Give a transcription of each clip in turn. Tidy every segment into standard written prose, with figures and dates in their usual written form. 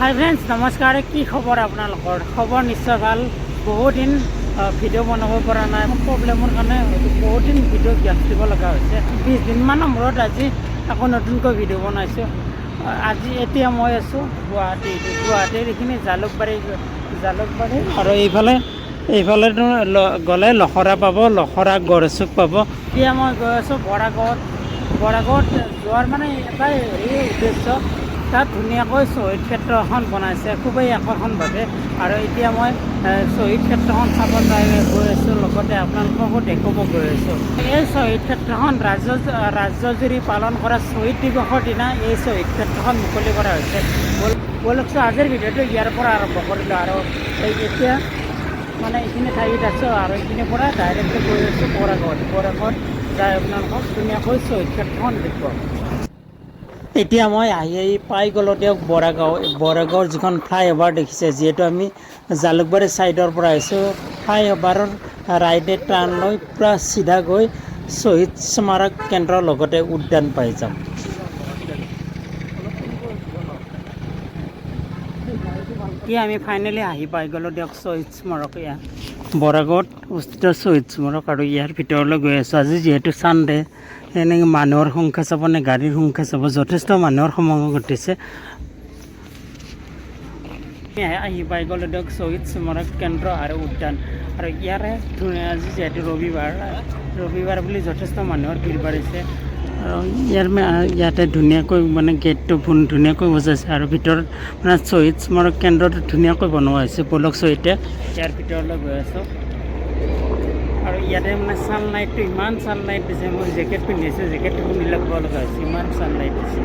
হাই friends নমস্কাৰ। কি খবৰ আপোনালোকৰ? খবৰ নিশ্চয় ভাল। বহুত দিন ভিডিঅ' বনাব পৰা নাই, প্ৰব্লেমৰ কাৰণে বহুত দিন ভিডিঅ' গেপ দিব লগা হৈছে। 20 দিনমানৰ মূৰত আজি আকৌ নতুনকৈ ভিডিঅ' বনাইছোঁ। এতিয়া মই আছোঁ গুৱাহাটীৰ এইখিনি জালুকবাৰী আৰু এইফালেতো গ'লে লখৰা পাব, লখৰা গড়চুক পাব। এতিয়া মই গৈ আছোঁ বৰাগাঁৱত যোৱাৰ মানে এটাই উদ্দেশ্য, তাত ধুনীয়াকৈ শ্বহীদ ক্ষেত্ৰ এখন বনাইছে খুবেই আকৰ্ষণভাৱে। আৰু এতিয়া মই শ্বহীদ ক্ষেত্ৰখন চাব গৈ আছোঁ, লগতে আপোনালোককো দেখুৱাব গৈ আছোঁ। এই শ্বহীদ ক্ষেত্ৰখন ৰাজ্যজুৰি পালন কৰা শ্বহীদ দিৱসৰ দিনা এই শ্বহীদ ক্ষেত্ৰখন মুকলি কৰা হৈছে। ব'লকচোন আজিৰ ভিডিঅ'টো ইয়াৰ পৰা আৰম্ভ কৰিলোঁ। আৰু এতিয়া মানে এইখিনি ঠাইত আছোঁ আৰু এইখিনিৰ পৰা ডাইৰেক্টলি গৈ আছোঁ বৰাগাঁৱত যাই আপোনালোকক ধুনীয়াকৈ শ্বহীদ ক্ষেত্ৰখন দেখুৱাম। এতিয়া মই পাই গ'লোঁ দিয়ক বৰাগাঁৱৰ যিখন ফ্লাইঅভাৰ দেখিছে। যিহেতু আমি জালুকবাৰী ছাইডৰ পৰা আহিছোঁ, ফ্লাইঅভাৰৰ ৰাইডে টাৰ্ণ লৈ পূৰা চিধা গৈ শ্বহীদ স্মাৰক কেন্দ্ৰৰ লগতে উদ্যান পাই যাম। এতিয়া আমি ফাইনেলি পাই গ'লোঁ দিয়ক শ্বহীদ স্মাৰক। বৰাগাঁৱত অৱস্থিত শ্বহীদ স্মাৰক আৰু ইয়াৰ ভিতৰলৈ গৈ আছোঁ। আজি যিহেতু ছানডে, এনেকৈ মানুহৰ সংখ্যা চাব নে গাড়ীৰ সংখ্যা চাব, যথেষ্ট মানুহৰ সমাগম ঘটিছে। পাই গ'লোঁ দিয়ক শ্বহীদ স্মাৰক কেন্দ্ৰ আৰু উদ্যান। আৰু ইয়াৰে আজি যিহেতু ৰবিবাৰ বুলি যথেষ্ট মানুহৰ ভিৰ বাঢ়িছে। আৰু ইয়াতে ধুনীয়াকৈ মানে গেটটো ধুনীয়াকৈ বজাইছে আৰু ভিতৰত মানে শ্বহীদ স্মাৰক কেন্দ্ৰটো ধুনীয়াকৈ বনোৱা হৈছে। ব'লকচোন এতিয়া ইয়াৰ ভিতৰলৈ গৈ আছোঁ। আৰু ইয়াতে মানে ছানলাইটটো ইমান ছানলাইট দিছে, মই জেকেট পিন্ধিছোঁ, জেকেটটো খুলি ল'ব লগা হৈছে, ইমান ছানলাইট দিছে।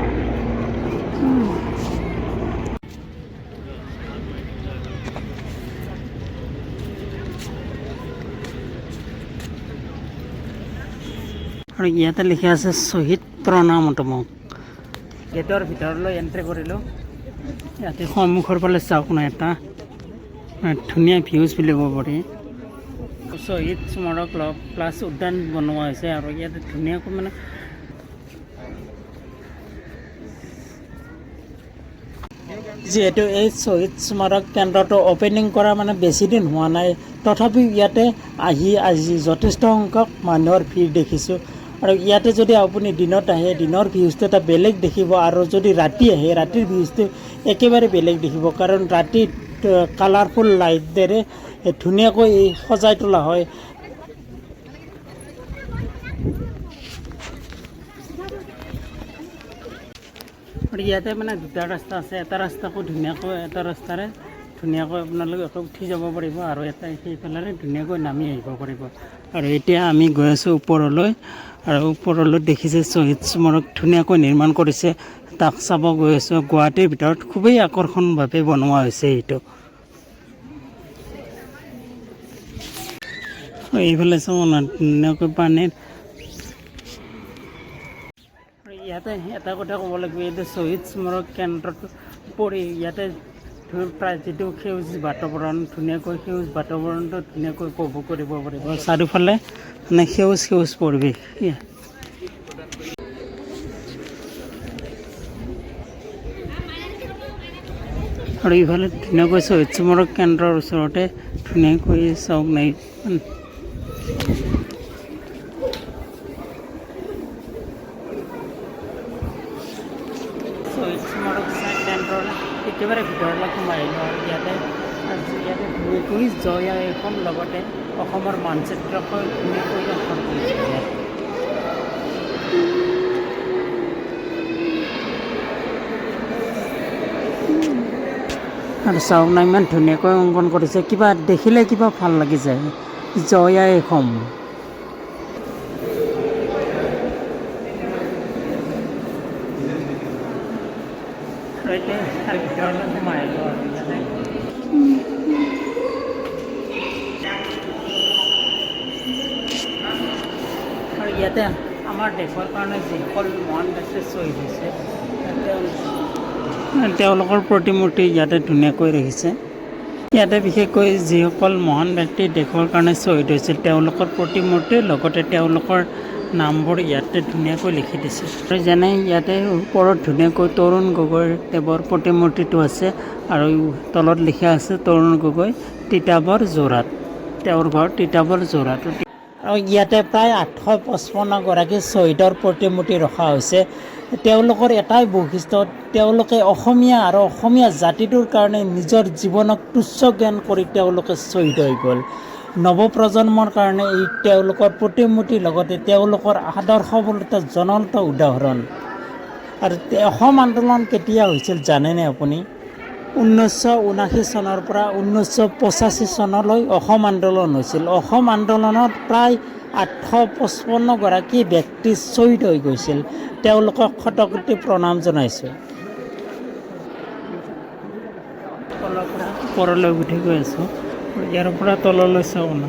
আৰু ইয়াতে লিখা আছে শ্বহীদ প্ৰণামতমক। গেটৰ ভিতৰলৈ এণ্ট্ৰি কৰিলোঁ। ইয়াতে সন্মুখৰ ফালে চাওক না, এটা ধুনীয়া ভিউজ বুলিব পাৰি। শ্বহীদ স্মাৰক প্লাছ উদ্যান বনোৱা হৈছে। আৰু ইয়াতে ধুনীয়াকৈ মানে যিহেতু এই শ্বহীদ স্মাৰক কেন্দ্ৰটো অ'পেনিং কৰা মানে বেছি দিন হোৱা নাই, তথাপিও ইয়াতে আজি যথেষ্ট সংখ্যক মানুহৰ ভিৰ দেখিছোঁ। আৰু ইয়াতে যদি আপুনি দিনত আহে, দিনৰ ভিউজটো এটা বেলেগ দেখিব, আৰু যদি ৰাতি আহে, ৰাতিৰ ভিউজটো একেবাৰে বেলেগ দেখিব। কাৰণ ৰাতি কালাৰফুল লাইটেৰে ধুনীয়াকৈ সজাই তোলা হয়। আৰু ইয়াতে মানে দুটা ৰাস্তা আছে, এটা ৰাস্তাৰে ধুনীয়াকৈ আপোনালোকে উঠি যাব পাৰিব, আৰু এটা সেইফালে ধুনীয়াকৈ নামি আহিব পাৰিব। আৰু এতিয়া আমি গৈ আছোঁ ওপৰলৈ, আৰু ওপৰলৈ দেখিছে শ্বহীদ স্মাৰক ধুনীয়াকৈ নিৰ্মাণ কৰিছে, তাক চাব গৈ আছোঁ। গুৱাহাটীৰ ভিতৰত খুবেই আকৰ্ষণভাৱে বনোৱা হৈছে এইটো। এইফালে চাব না, ধুনীয়াকৈ পানীৰ। ইয়াতে এটা কথা ক'ব লাগিব, ইয়াতে শ্বহীদ স্মাৰক কেন্দ্ৰটো পৰি ইয়াতে প্ৰায় যিটো সেউজ বাতাৱৰণ, ধুনীয়াকৈ সেউজ বাতাৱৰণটো ধুনীয়াকৈ উপভোগ কৰিব পাৰিব। চাৰিওফালে মানে সেউজ পৰিৱেশ। আৰু ইফালে ধুনীয়াকৈ শ্বহীদ স্মাৰক কেন্দ্ৰৰ ওচৰতে ধুনীয়াকৈ চাওক নাই, শ্বহীদ স্মাৰক কেন্দ্ৰৰ একেবাৰে ভিতৰলৈ সোমাই আহিলোঁ। আৰু ইয়াতে ধুনীয়াকৈ জয় এখন, লগতে অসমৰ মানচিত্ৰকৈ ধুনীয়াকৈ অংকন কৰিছে। আৰু চাওক না, ইমান ধুনীয়াকৈ অংকন কৰিছে, কিবা দেখিলে কিবা ভাল লাগি যায়। জয় অসম। আৰু ইয়াতে আমাৰ দেশৰ কাৰণে যিসকল মহান ব্যক্তি শ্বহীদ হৈছে, তেওঁলোকৰ প্ৰতিমূৰ্তি ইয়াতে ধুনীয়াকৈ ৰাখিছে। ইয়াতে বিশেষকৈ যিসকল মহান ব্যক্তি দেশৰ কাৰণে শ্বহীদ হৈছিল, তেওঁলোকৰ প্ৰতিমূৰ্তি, লগতে তেওঁলোকৰ নামবোৰ ইয়াতে ধুনীয়াকৈ লিখি দিছে আৰু যেনে ইয়াতে ওপৰত ধুনীয়াকৈ তৰুণ গগৈদেৱৰ প্ৰতিমূৰ্তিটো আছে আৰু তলত লিখা আছে তৰুণ গগৈ তিতাবৰ যোৰহাট, তেওঁৰ ঘৰ তিতাবৰ যোৰহাট। আৰু ইয়াতে প্ৰায় 855গৰাকী শ্বহীদৰ প্ৰতিমূৰ্তি ৰখা হৈছে। তেওঁলোকৰ এটাই বৈশিষ্ট্য, তেওঁলোকে অসমীয়া আৰু অসমীয়া জাতিটোৰ কাৰণে নিজৰ জীৱনক তুচ্ছ জ্ঞান কৰি তেওঁলোকে শ্বহীদ হৈ গ'ল। নৱপ্ৰজন্মৰ কাৰণে এই তেওঁলোকৰ প্ৰতিমূৰ্তিৰ লগতে তেওঁলোকৰ আদৰ্শবোৰ এটা জ্বলন্ত উদাহৰণ। আৰু অসম আন্দোলন কেতিয়া হৈছিল জানেনে আপুনি? 1979 চনৰ পৰা 1985 চনলৈ অসম আন্দোলন হৈছিল। অসম আন্দোলনত প্ৰায় 855গৰাকী ব্যক্তি শ্বহীদ হৈ গৈছিল। তেওঁলোকক শতকোটি প্ৰণাম জনাইছোঁ। তলৰ পৰা ওপৰলৈ উঠি গৈ আছোঁ, ইয়াৰ পৰা তললৈ চাওঁ না।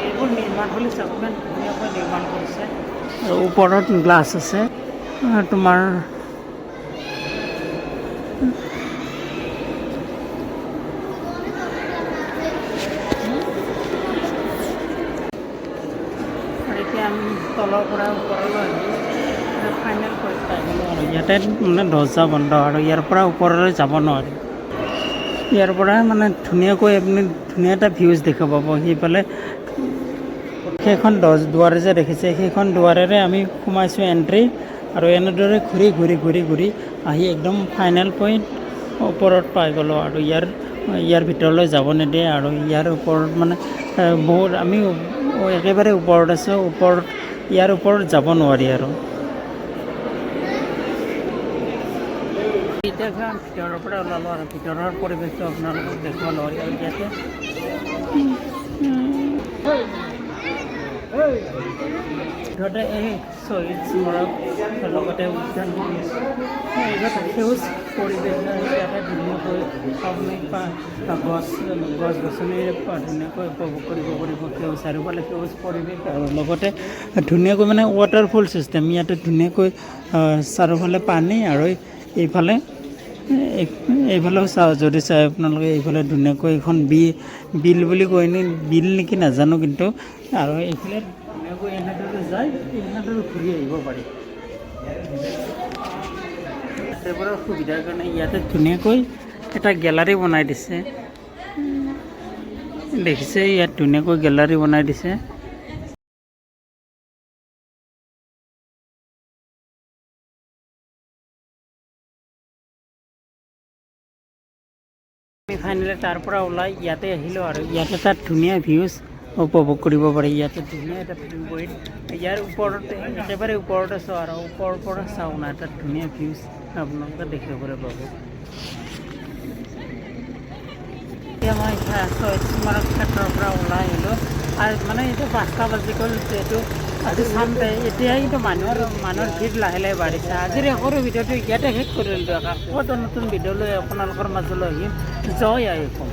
এইবোৰ নিৰ্মাণশৈলী চাকমেণ্ট ধুনীয়াকৈ নিৰ্মাণ কৰিছে আৰু ওপৰত গ্লাছ আছে। তোমাৰ এতিয়া আমি তলৰ পৰা ওপৰলৈ ফাইনেল পৰীক্ষা আহিলোঁ আৰু ইয়াতে মানে দৰ্জা বন্ধ আৰু ইয়াৰ পৰা ওপৰলৈ যাব নোৱাৰি। ইয়াৰ পৰা মানে ধুনীয়াকৈ আপুনি ধুনীয়া এটা ভিউজ দেখা পাব। সেইফালে সেইখন দুৱাৰ যে দেখিছে, সেইখন দুৱাৰেৰে আমি সোমাইছোঁ এণ্ট্ৰি আৰু এনেদৰে ঘূৰি ঘূৰি ঘূৰি ঘূৰি আহি একদম ফাইনেল পইণ্ট ওপৰত পাই গ'লোঁ। আৰু ইয়াৰ ভিতৰলৈ যাব নিদিয়ে আৰু ইয়াৰ ওপৰত মানে বহুত আমি একেবাৰে ওপৰত আছোঁ। ইয়াৰ ওপৰত যাব নোৱাৰি আৰু এতিয়া ভিতৰৰ পৰা ওলালোঁ আৰু ভিতৰৰ পৰিৱেশটো আপোনালোকক দেখুৱালোঁ। আৰু ইয়াতে মুঠতে এই শ্বহীদ স্মাৰক লগতে উদ্যানখন সেউজ পৰিৱেশ ইয়াতে ধুনীয়াকৈ আপুনি গছ গছনিৰে ধুনীয়াকৈ উপভোগ কৰিব পাৰিব। চাৰিওফালে সেউজ পৰিৱেশ আৰু লগতে ধুনীয়াকৈ মানে ৱাটাৰফল ছিষ্টেম। ইয়াতে ধুনীয়াকৈ চাৰিওফালে পানী আৰু এইফালেও চাওঁ, যদি চাই আপোনালোকে এইফালে ধুনীয়াকৈ এইখন বিল বুলি কয় নি, বিল নেকি নাজানো, কিন্তু আৰু এইফালে ধুনীয়াকৈ এনেদৰে যায়, এনেদৰে ঘূৰি আহিব পাৰি। সেইবোৰৰ সুবিধাৰ কাৰণে ইয়াতে ধুনীয়াকৈ এটা গেলাৰী বনাই দিছে। দেখিছে, ইয়াত ধুনীয়াকৈ গেলাৰী বনাই দিছে। আমি ফাইনেলি তাৰ পৰা ওলাই ইয়াতে আহিলোঁ আৰু ইয়াতে তাত ধুনীয়া ভিউজ উপভোগ কৰিব পাৰি। ইয়াতে ধুনীয়া এটা ভিউ পইণ্ট, ইয়াৰ ওপৰতে একেবাৰে ওপৰত আছোঁ আৰু ওপৰৰ পৰা চাওঁ না, তাত ধুনীয়া ভিউজ আপোনালোকে দেখিবলৈ পাব। এতিয়া মই শ্বহীদ স্মাৰক ক্ষেত্ৰৰ পৰা ওলাই আহিলোঁ আৰু মানে এতিয়া 5টা বাজি গ'ল, যিহেতু আজি চানডে। এতিয়া কিন্তু মানুহৰ ভিৰ লাহে লাহে বাঢ়িছে। আজিৰ সৰু ভিডিঅ'টো ইয়াতে শেষ কৰিলোঁ। আকৌ নতুন ভিডিঅ'লৈ আপোনালোকৰ মাজলৈ আহিম। জয় আই অসম।